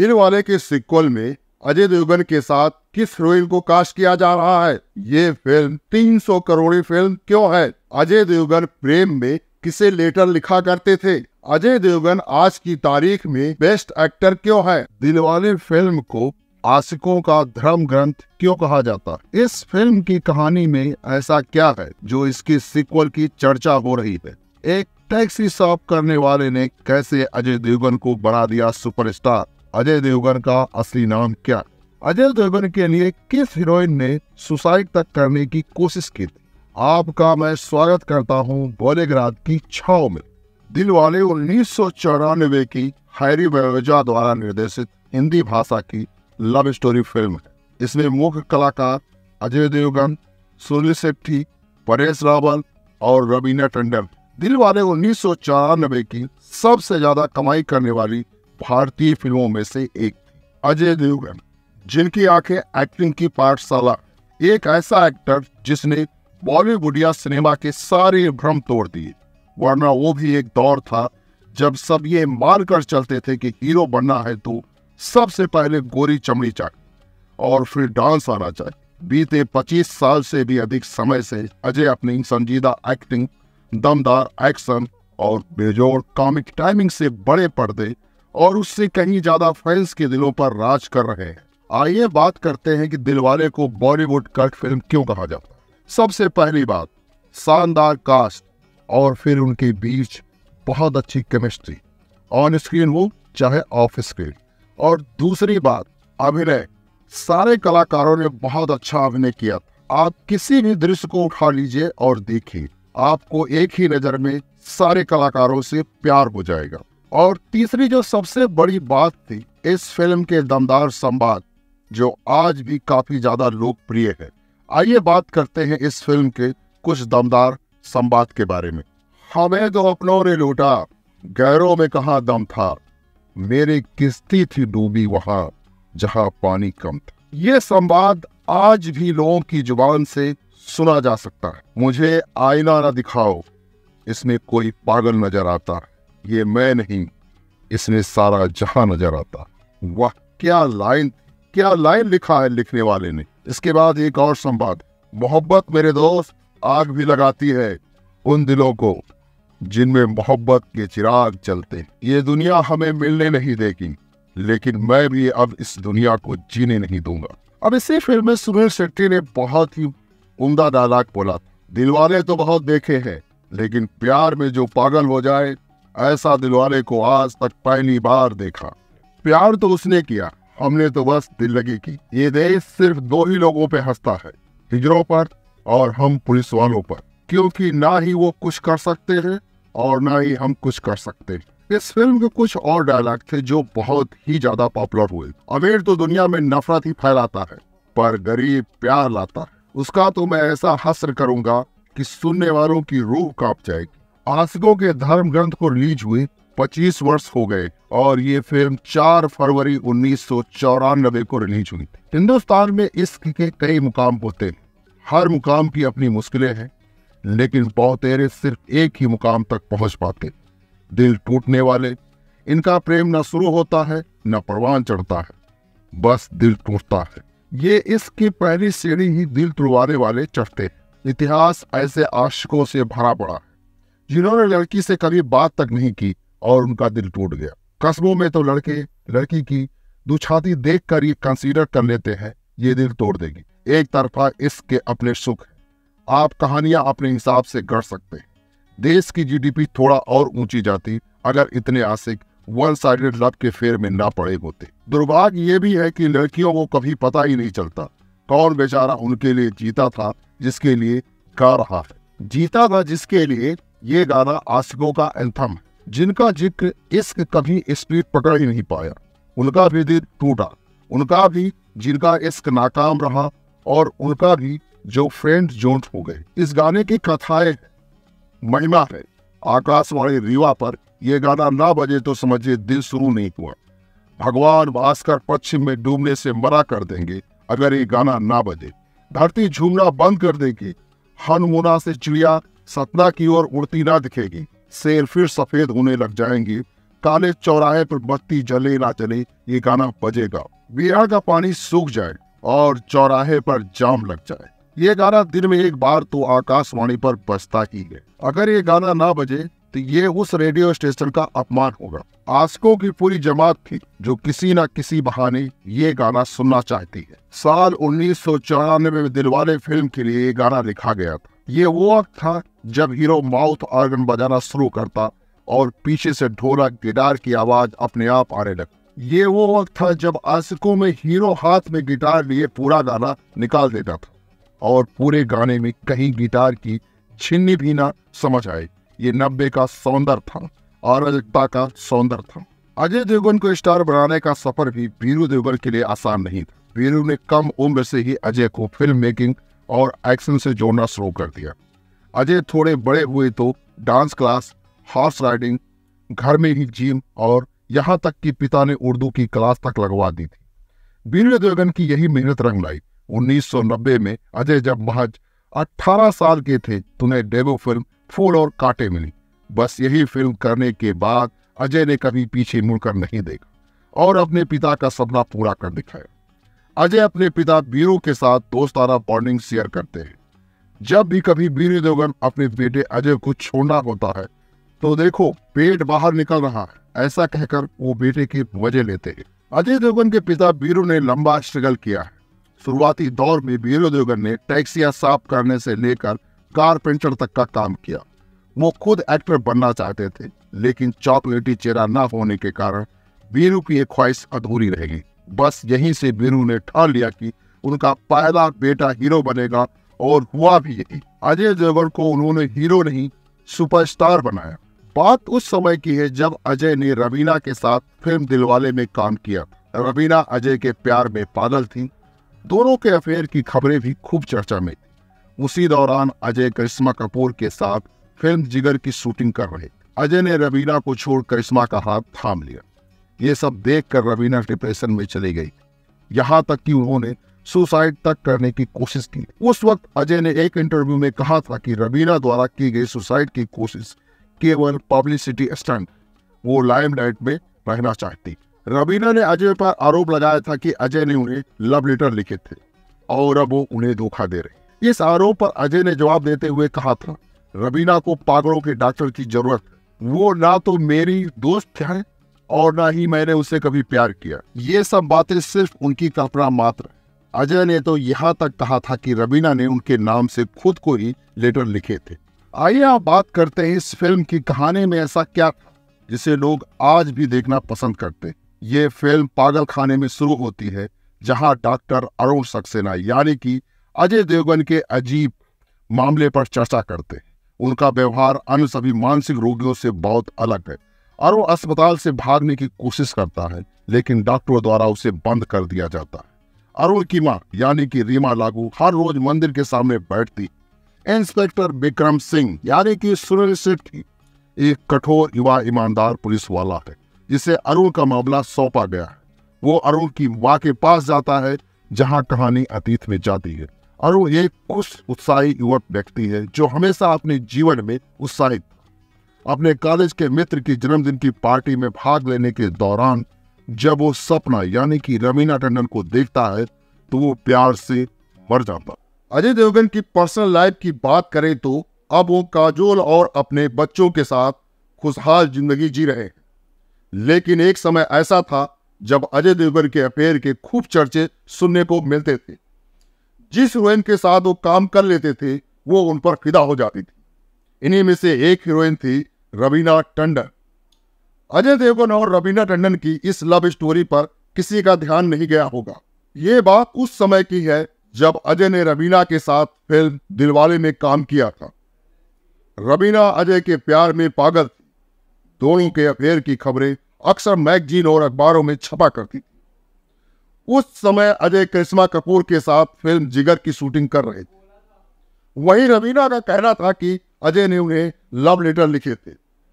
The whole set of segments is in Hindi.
दिलवाले के सीक्वल में अजय देवगन के साथ किस हीरोइन को कास्ट किया जा रहा है? ये फिल्म 300 करोड़ी फिल्म क्यों है? अजय देवगन प्रेम में किसे लेटर लिखा करते थे? अजय देवगन आज की तारीख में बेस्ट एक्टर क्यों है? दिलवाले फिल्म को आशिकों का धर्म ग्रंथ क्यों कहा जाता है? इस फिल्म की कहानी में ऐसा क्या है जो इसकी सीक्वल की चर्चा हो रही है? एक टैक्सी साफ करने वाले ने कैसे अजय देवगन को बना दिया सुपरस्टार? अजय देवगन का असली नाम क्या? अजय देवगन के लिए किस हीरोइन ने सुसाइड तक करने की कोशिश की थी? आपका मैं स्वागत करता हूं बॉलीग्राज की छाव में। दिलवाले 1994 की हैरी बवेजा द्वारा निर्देशित हिंदी भाषा की लव स्टोरी फिल्म है। इसमें मुख्य कलाकार अजय देवगन, सुनील शेट्टी, परेश रावल और रवीना टंडन। दिलवाले 1994 की सबसे ज्यादा कमाई करने वाली भारतीय फिल्मों में से एक थी। अजय देवगन, जिनकी आंखें एक्टिंग की पाठशाला, एक ऐसा एक्टर जिसने बॉलीवुड या सिनेमा के सारे भ्रम तोड़ दिए। वरना वो भी एक दौर था जब सब ये मानकर चलते थे कि हीरो बनना है तो सबसे पहले गोरी चमड़ी चाहिए और फिर डांस आना चाहिए। बीते 25 साल से भी अधिक समय से अजय अपनी संजीदा एक्टिंग, दमदार एक्शन और बेजोड़ कॉमिक टाइमिंग से बड़े पर्दे और उससे कहीं ज्यादा फैंस के दिलों पर राज कर रहे हैं। आइए बात करते हैं कि दिलवाले को बॉलीवुड कल्ट फिल्म क्यों कहा जाता है। सबसे पहली बात, शानदार कास्ट और फिर उनके बीच बहुत अच्छी केमिस्ट्री, ऑन स्क्रीन हो चाहे ऑफ स्क्रीन। और दूसरी बात, अभिनय। सारे कलाकारों ने बहुत अच्छा अभिनय किया। आप किसी भी दृश्य को उठा लीजिए और देखिए, आपको एक ही नजर में सारे कलाकारों से प्यार हो जाएगा। और तीसरी जो सबसे बड़ी बात थी, इस फिल्म के दमदार संवाद, जो आज भी काफी ज्यादा लोकप्रिय है। आइए बात करते हैं इस फिल्म के कुछ दमदार संवाद के बारे में। हमें तो अपनों ने लूटा, गैरों में कहाँ दम था, मेरी किश्ती थी डूबी वहां जहां पानी कम था। ये संवाद आज भी लोगों की जुबान से सुना जा सकता है। मुझे आईना न दिखाओ, इसमें कोई पागल नजर आता है, ये मैं नहीं, इसमें सारा जहां नजर आता। वाह, क्या लाइन लिखा है लिखने वाले ने। इसके बाद एक और संवाद, मोहब्बत मेरे दोस्त आग भी लगाती है उन दिलों को जिनमें मोहब्बत के चिराग चलते। ये दुनिया हमें मिलने नहीं देगी, लेकिन मैं भी अब इस दुनिया को जीने नहीं दूंगा। अब इसी फिल्म में सुनील शेट्टी ने बहुत ही उम्दा डायलॉग बोला था, दिलवाले तो बहुत देखे हैं, लेकिन प्यार में जो पागल हो जाए ऐसा दिलवाले को आज तक पहली बार देखा। प्यार तो उसने किया, हमने तो बस दिल लगी की। ये देश सिर्फ दो ही लोगों पे हंसता है, हिजड़ों पर और हम पुलिस वालों पर, क्योंकि ना ही वो कुछ कर सकते हैं और ना ही हम कुछ कर सकते हैं। इस फिल्म के कुछ और डायलॉग थे जो बहुत ही ज्यादा पॉपुलर हुए। अमीर तो दुनिया में नफरत ही फैलाता है, पर गरीब प्यार लाता है। उसका तो मैं ऐसा हस्र करूंगा कि सुनने वालों की रूह कांप जाएगी। आशिकों के धर्म ग्रंथ को रिलीज हुए 25 वर्ष हो गए और ये फिल्म 4 फरवरी 1994 को रिलीज हुई थी। हिंदुस्तान में इश्क के कई मुकाम होते हैं, हर मुकाम की अपनी मुश्किलें हैं, लेकिन बहुतेरे सिर्फ एक ही मुकाम तक पहुंच पाते, दिल टूटने वाले। इनका प्रेम न शुरू होता है न परवान चढ़ता है, बस दिल टूटता है। ये इसकी पहली सीढ़ी ही दिल तुड़वाने वाले चढ़ते हैं। इतिहास ऐसे आशिकों से भरा पड़ा है जिन्होंने लड़की से कभी बात तक नहीं की और उनका दिल टूट गया। कस्बों में तो लड़के लड़की की दुछाती देख कर ये कंसीडर कर लेते हैं ये दिल तोड़ देगी। एक तरफा इसके अपने सुख है, आप कहानियां अपने हिसाब से गढ़ सकते हैं। देश की जीडीपी थोड़ा और ऊंची जाती अगर इतने आशिक वन साइडेड लव के फेर में ना पड़े होते। दुर्भाग्य ये भी है कि लड़कियों को कभी पता ही नहीं चलता कौन बेचारा उनके लिए जीता था जिसके लिए गा रहा है। जीता था जिसके लिए ये गाना आशिकों का एंथम है, जिनका जिक्र इश्क कभी स्पीड पकड़ ही नहीं पाया। उनका भी दिल टूटा, उनका भी जिनका इश्क नाकाम रहा और उनका भी जो फ्रेंड जोन्ट हो गए। इस गाने की कथाएं महिमा है। आकाशवाणी रीवा पर यह गाना ना बजे तो समझिए दिल शुरू नहीं हुआ। भगवान भास्कर पश्चिम में डूबने से मना कर देंगे अगर ये गाना ना बजे। धरती झूमना बंद कर देगी, हनमुना से चिड़िया सतना की ओर उड़ती ना दिखेगी, शेर फिर सफेद होने लग जाएंगे, काले चौराहे पर बत्ती जले ना जले ये गाना बजेगा, बिहार का पानी सूख जाए और चौराहे पर जाम लग जाए। ये गाना दिन में एक बार तो आकाशवाणी पर बजता ही है। अगर ये गाना ना बजे तो ये उस रेडियो स्टेशन का अपमान होगा। आशिकों की पूरी जमात थी जो किसी न किसी बहाने ये गाना सुनना चाहती है। साल 1994 में दिलवाले फिल्म के लिए ये गाना लिखा गया था। ये वो वक्त था जब हीरो माउथ ऑर्गन बजाना शुरू करता और पीछे से ढोलक गिटार की आवाज अपने आप आने लगी। ये वो वक्त था जब आशिकों में हीरो हाथ में गिटार लिए पूरा गाना निकाल देता था और पूरे गाने में कहीं गिटार की छिन्नी भी ना समझ आए। ये 90 का सौंदर्य था, अराजकता का सौंदर्य था। अजय देवगन को स्टार बनाने का सफर भी वीरू देवगन के लिए आसान नहीं था। वीरू ने कम उम्र से ही अजय को फिल्म मेकिंग और एक्शन से जोड़ना शुरू कर दिया। अजय थोड़े बड़े हुए तो डांस क्लास, हॉर्स राइडिंग, घर में ही जिम और यहाँ तक कि पिता ने उर्दू की क्लास तक लगवा दी थी। वीरू देवगन की यही मेहनत रंग लाई। 1990 में अजय जब महज 18 साल के थे तो उन्हें डेब्यू फिल्म फूल और कांटे मिली। बस यही फिल्म करने के बाद अजय ने कभी पीछे मुड़कर नहीं देखा और अपने पिता का सपना पूरा कर दिखाया। अजय अपने पिता वीरू के साथ दोस्ताना बॉन्डिंग शेयर करते हैं। जब भी कभी वीरू देवगन अपने बेटे अजय को छोड़ना होता है तो देखो पेट बाहर निकल रहा है, ऐसा कहकर वो बेटे के मजे लेते हैं। अजय देवगन के पिता वीरू ने लंबा स्ट्रगल किया है। शुरुआती दौर में वीरू देवगन ने टैक्सियां साफ करने से लेकर कारपेंटर तक का काम किया। वो खुद एक्टर बनना चाहते थे, लेकिन चॉकलेटी चेहरा न होने के कारण वीरू की एक ख्वाहिश अधूरी रह गई। बस यहीं से वीरू ने ठान लिया कि उनका पहला बेटा हीरो बनेगा और हुआ भी यही। अजय देवगन को उन्होंने हीरो नहीं सुपरस्टार बनाया। बात उस समय की है जब अजय ने रवीना के साथ फिल्म दिलवाले में काम किया। रवीना अजय के प्यार में पागल थी। दोनों के अफेयर की खबरें भी खूब चर्चा में थी। उसी दौरान अजय करिश्मा कपूर के साथ फिल्म जिगर की शूटिंग कर रहे। अजय ने रवीना को छोड़ करिश्मा का हाथ थाम लिया। ये सब देखकर रवीना डिप्रेशन में चली गई। यहाँ तक कि उन्होंने सुसाइड तक करने की कोशिश की। उस वक्त अजय ने एक इंटरव्यू में कहा था कि रवीना द्वारा की गई सुसाइड की कोशिश केवल पब्लिसिटी स्टंट, वो लाइमलाइट में रहना चाहती। रवीना ने अजय पर आरोप लगाया था कि अजय ने उन्हें लव लेटर लिखे थे और अब वो उन्हें धोखा दे रहे। इस आरोप पर अजय ने जवाब देते हुए कहा था, रवीना को पागलों के डॉक्टर की जरूरत है। वो ना तो मेरी दोस्त है और ना ही मैंने उसे कभी प्यार किया। ये सब बातें सिर्फ उनकी कल्पना मात्र है। अजय ने तो यहाँ तक कहा था कि रवीना ने उनके नाम से खुद को ही लेटर लिखे थे। आइए आप बात करते हैं इस फिल्म की कहानी में ऐसा क्या था जिसे लोग आज भी देखना पसंद करते हैं। ये फिल्म पागल खाने में शुरू होती है जहां डॉक्टर अरुण सक्सेना यानी कि अजय देवगन के अजीब मामले पर चर्चा करते हैं। उनका व्यवहार अन्य सभी मानसिक रोगियों से बहुत अलग है। अरुण अस्पताल से भागने की कोशिश करता है लेकिन डॉक्टरों द्वारा उसे बंद कर दिया जाता है। अरुण की मां यानी कि रीमा लागू हर रोज मंदिर के सामने बैठती। इंस्पेक्टर विक्रम सिंह यानी कि सुनील सेठी एक कठोर युवा ईमानदार पुलिस वाला है जिसे अरुण का मामला सौंपा गया है। वो अरुण की मां के पास जाता है जहां कहानी अतीत में जाती है। अरुण एक खुश उत्साही युवक व्यक्ति है जो हमेशा अपने जीवन में उत्साहित था। अपने कॉलेज के मित्र की जन्मदिन की पार्टी में भाग लेने के दौरान जब वो सपना यानी कि रवीना टंडन को देखता है तो वो प्यार से मर जाता। अजय देवगन की पर्सनल लाइफ की बात करें तो अब वो काजोल और अपने बच्चों के साथ खुशहाल जिंदगी जी रहे हैं। लेकिन एक समय ऐसा था जब अजय देवगन के अफेयर के खूब चर्चे सुनने को मिलते थे। जिस हीरोइन के साथ वो काम कर लेते थे वो उन पर फिदा हो जाती थी। इन्हीं में से एक हीरोइन थी रवीना टंडन। अजय देवगन और रवीना टंडन की इस लव स्टोरी पर किसी का ध्यान नहीं गया होगा। ये बात उस समय की है जब अजय ने रवीना के साथ फिल्म दिलवाले में काम किया था। रवीना अजय के प्यार में पागल थी। दोनों के अफेयर की खबरें अक्सर मैगजीन और अखबारों में छपा करती थी। उस समय अजय करिश्मा कपूर के साथ फिल्म जिगर की शूटिंग कर रहे थे। वहीं रवीना का कहना था कि अजय ने उन्हें लव लेटर लिखे थे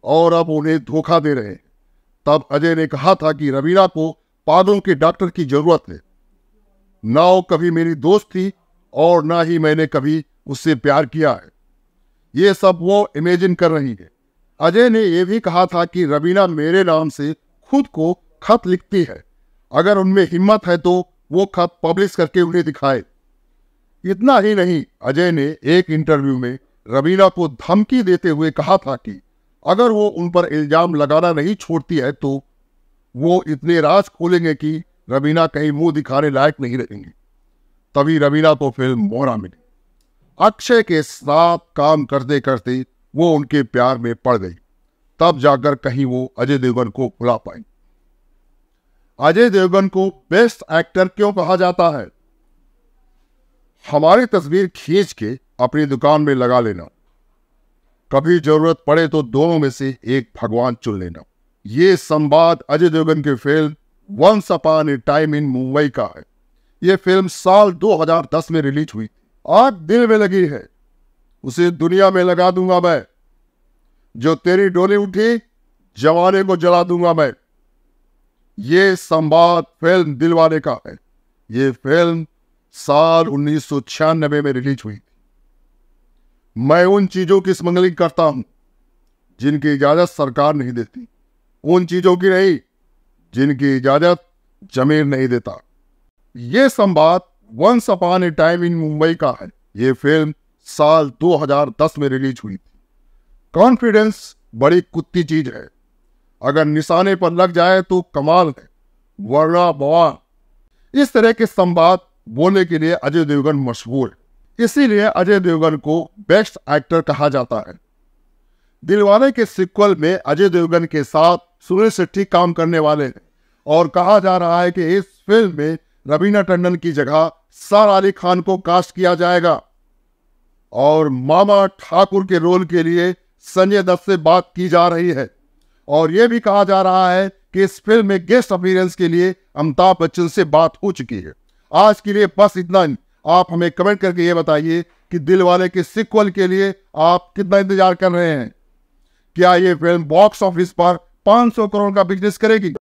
और अब उन्हें धोखा दे रहे हैं। तब अजय ने कहा था कि रवीना को पागलों के डॉक्टर की जरूरत है। ना वो कभी मेरी दोस्त थी और ना ही मैंने कभी उससे प्यार किया है। ये सब वो इमेजिन कर रही है। अजय ने यह भी कहा था कि रवीना मेरे नाम से खुद को खत लिखती है, अगर उनमें हिम्मत है तो वो खत पब्लिश करके उन्हें दिखाए। इतना ही नहीं, अजय ने एक इंटरव्यू में रवीना को धमकी देते हुए कहा था कि अगर वो उन पर इल्जाम लगाना नहीं छोड़ती है तो वो इतने राज खोलेंगे कि रवीना कहीं मुंह दिखाने लायक नहीं रहेंगी। तभी रवीना को फिल्म मोहरा मिली। अक्षय के साथ काम करते करते वो उनके प्यार में पड़ गई, तब जाकर कहीं वो अजय देवगन को भुला पाई। अजय देवगन को बेस्ट एक्टर क्यों कहा जाता है? हमारी तस्वीर खींच के अपनी दुकान में लगा लेना, कभी जरूरत पड़े तो दोनों में से एक भगवान चुन लेना, ये संवाद अजय देवगन की film once upon a time in Mumbai का है। यह फिल्म साल 2010 में रिलीज हुई। आग दिल में लगी है, उसे दुनिया में लगा दूंगा मैं, जो तेरी डोली उठी जवाने को जला दूंगा मैं। ये संवाद फिल्म दिलवाले का है। ये फिल्म साल 1996 में रिलीज हुई। मैं उन चीजों की स्मगलिंग करता हूं जिनकी इजाजत सरकार नहीं देती, उन चीजों की नहीं जिनकी इजाजत जमीर नहीं देता। यह संवाद once upon a time in Mumbai का है। यह फिल्म साल 2010 में रिलीज हुई थी। कॉन्फिडेंस बड़ी कुत्ती चीज है, अगर निशाने पर लग जाए तो कमाल है, वरना बवाल। इस तरह के संवाद बोलने के लिए अजय देवगन मशहूर है, इसीलिए अजय देवगन को बेस्ट एक्टर कहा जाता है। दिलवाले के सीक्वल में अजय देवगन के साथ सुनील शेट्टी काम करने वाले हैं और कहा जा रहा है कि इस फिल्म में रवीना टंडन की जगह सारा अली खान को कास्ट किया जाएगा और मामा ठाकुर के रोल के लिए संजय दत्त से बात की जा रही है। और यह भी कहा जा रहा है कि इस फिल्म में गेस्ट अपीयरेंस के लिए अमिताभ बच्चन से बात हो चुकी है। आज के लिए बस इतना ही। आप हमें कमेंट करके ये बताइए कि दिलवाले के सीक्वल के लिए आप कितना इंतजार कर रहे हैं। क्या ये फिल्म बॉक्स ऑफिस पर 500 करोड़ का बिजनेस करेगी?